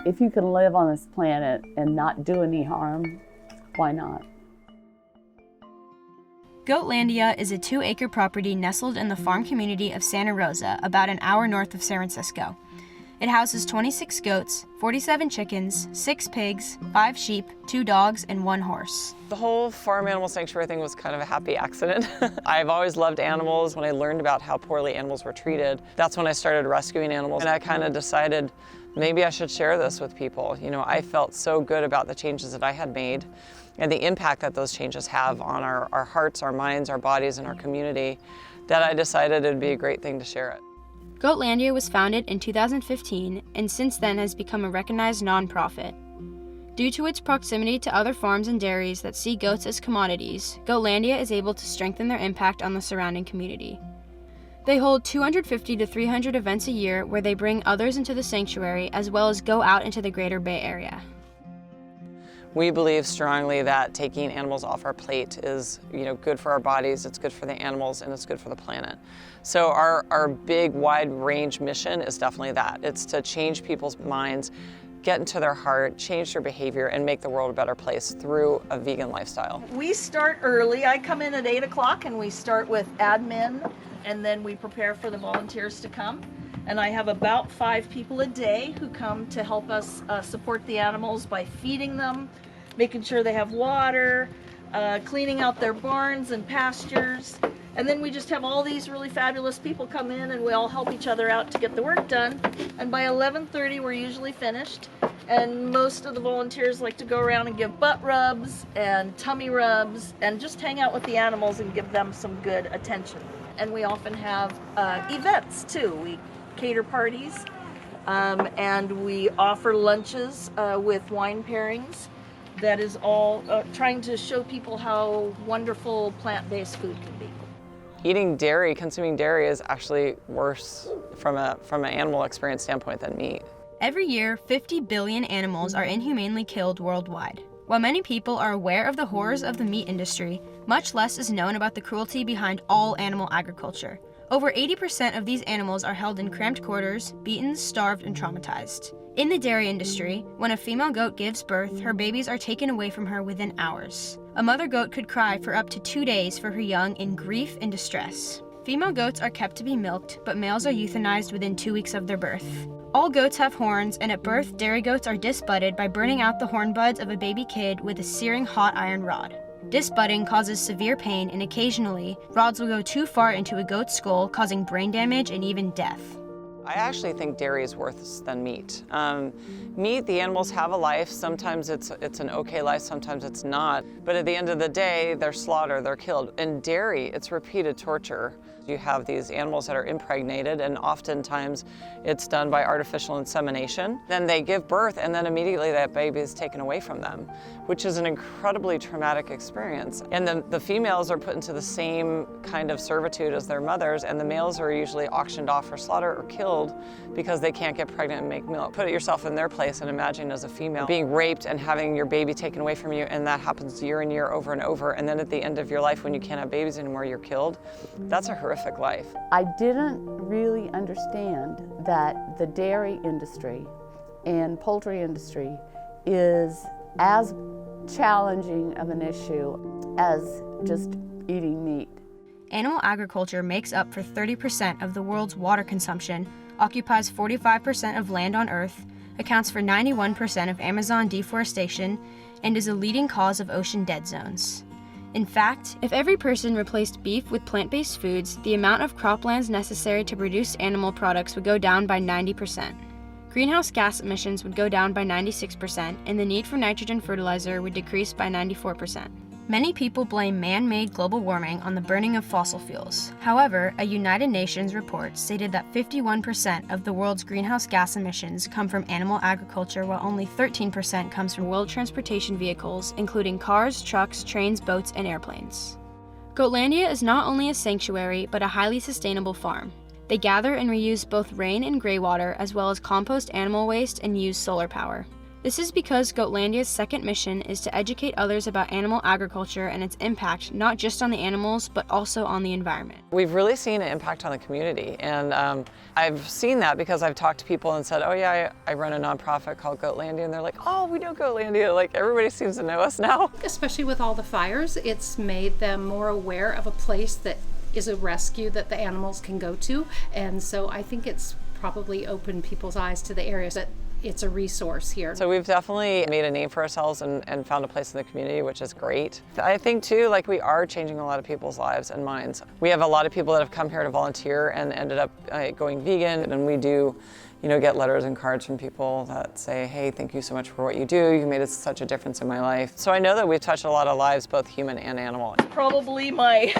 If you can live on this planet and not do any harm, why not? Goatlandia is a 2-acre property nestled in the farm community of Santa Rosa, about an hour north of San Francisco. It houses 26 goats, 47 chickens, 6 pigs, 5 sheep, 2 dogs, and 1 horse. The whole farm animal sanctuary thing was kind of a happy accident. I've always loved animals. When I learned about how poorly animals were treated, that's when I started rescuing animals. And I kind of decided maybe I should share this with people. You know, I felt so good about the changes that I had made and the impact that those changes have on our hearts, our minds, our bodies, and our community, that I decided it'd be a great thing to share it. Goatlandia was founded in 2015 and since then has become a recognized nonprofit. Due to its proximity to other farms and dairies that see goats as commodities, Goatlandia is able to strengthen their impact on the surrounding community. They hold 250 to 300 events a year where they bring others into the sanctuary as well as go out into the greater Bay Area. We believe strongly that taking animals off our plate is, good for our bodies, it's good for the animals, and it's good for the planet. So our big, wide-range mission is definitely that. It's to change people's minds, get into their heart, change their behavior, and make the world a better place through a vegan lifestyle. We start early. I come in at 8 o'clock and we start with admin, and then we prepare for the volunteers to come. And I have about 5 people a day who come to help us support the animals by feeding them, making sure they have water, cleaning out their barns and pastures. And then we just have all these really fabulous people come in and we all help each other out to get the work done. And by 11:30 we're usually finished. And most of the volunteers like to go around and give butt rubs and tummy rubs and just hang out with the animals and give them some good attention. And we often have events too. We cater parties and we offer lunches with wine pairings. That is all trying to show people how wonderful plant-based food can be. Consuming dairy is actually worse from an animal experience standpoint than meat. Every year, 50 billion animals are inhumanely killed worldwide. While many people are aware of the horrors of the meat industry, much less is known about the cruelty behind all animal agriculture. Over 80% of these animals are held in cramped quarters, beaten, starved, and traumatized. In the dairy industry, when a female goat gives birth, her babies are taken away from her within hours. A mother goat could cry for up to 2 days for her young in grief and distress. Female goats are kept to be milked, but males are euthanized within 2 weeks of their birth. All goats have horns, and at birth, dairy goats are disbudded by burning out the horn buds of a baby kid with a searing hot iron rod. Disbudding causes severe pain, and occasionally, rods will go too far into a goat's skull, causing brain damage and even death. I actually think dairy is worse than meat. Meat, the animals have a life. Sometimes it's an okay life, sometimes it's not. But at the end of the day, they're slaughtered, they're killed. In dairy, it's repeated torture. You have these animals that are impregnated, and oftentimes it's done by artificial insemination. Then they give birth, and then immediately that baby is taken away from them, which is an incredibly traumatic experience. And the females are put into the same kind of servitude as their mothers, and the males are usually auctioned off for slaughter or killed because they can't get pregnant and make milk. Put yourself in their place and imagine as a female being raped and having your baby taken away from you, and that happens year and year over and over, and then at the end of your life when you can't have babies anymore, you're killed. That's a horrific life. I didn't really understand that the dairy industry and poultry industry is as challenging of an issue as just eating meat. Animal agriculture makes up for 30% of the world's water consumption, occupies 45% of land on Earth, accounts for 91% of Amazon deforestation, and is a leading cause of ocean dead zones. In fact, if every person replaced beef with plant-based foods, the amount of croplands necessary to produce animal products would go down by 90%. Greenhouse gas emissions would go down by 96%, and the need for nitrogen fertilizer would decrease by 94%. Many people blame man-made global warming on the burning of fossil fuels. However, a United Nations report stated that 51% of the world's greenhouse gas emissions come from animal agriculture, while only 13% comes from world transportation vehicles, including cars, trucks, trains, boats, and airplanes. Goatlandia is not only a sanctuary, but a highly sustainable farm. They gather and reuse both rain and gray water, as well as compost animal waste and use solar power. This is because Goatlandia's second mission is to educate others about animal agriculture and its impact not just on the animals, but also on the environment. We've really seen an impact on the community, and I've seen that because I've talked to people and said, oh yeah, I run a nonprofit called Goatlandia, and they're like, oh, we know Goatlandia. Like, everybody seems to know us now. Especially with all the fires, it's made them more aware of a place that is a rescue that the animals can go to, and so I think it's probably opened people's eyes to the areas that it's a resource here. So we've definitely made a name for ourselves and found a place in the community, which is great. I think too, like, we are changing a lot of people's lives and minds. We have a lot of people that have come here to volunteer and ended up going vegan, and we do, get letters and cards from people that say, hey, thank you so much for what you do. You made such a difference in my life. So I know that we've touched a lot of lives, both human and animal. Probably my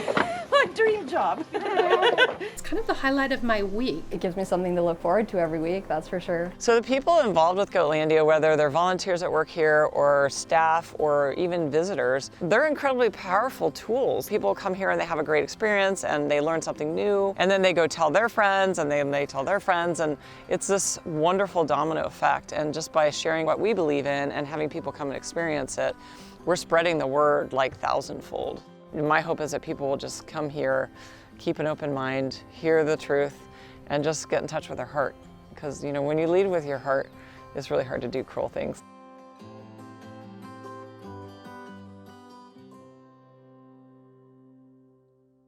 dream job. It's kind of the highlight of my week. It gives me something to look forward to every week, that's for sure. So the people involved with Goatlandia, whether they're volunteers that work here or staff or even visitors, they're incredibly powerful tools. People come here and they have a great experience and they learn something new, and then they go tell their friends, and then they tell their friends, and it's this wonderful domino effect. And just by sharing what we believe in and having people come and experience it, we're spreading the word like thousandfold. My hope is that people will just come here, keep an open mind, hear the truth, and just get in touch with their heart. Because, when you lead with your heart, it's really hard to do cruel things.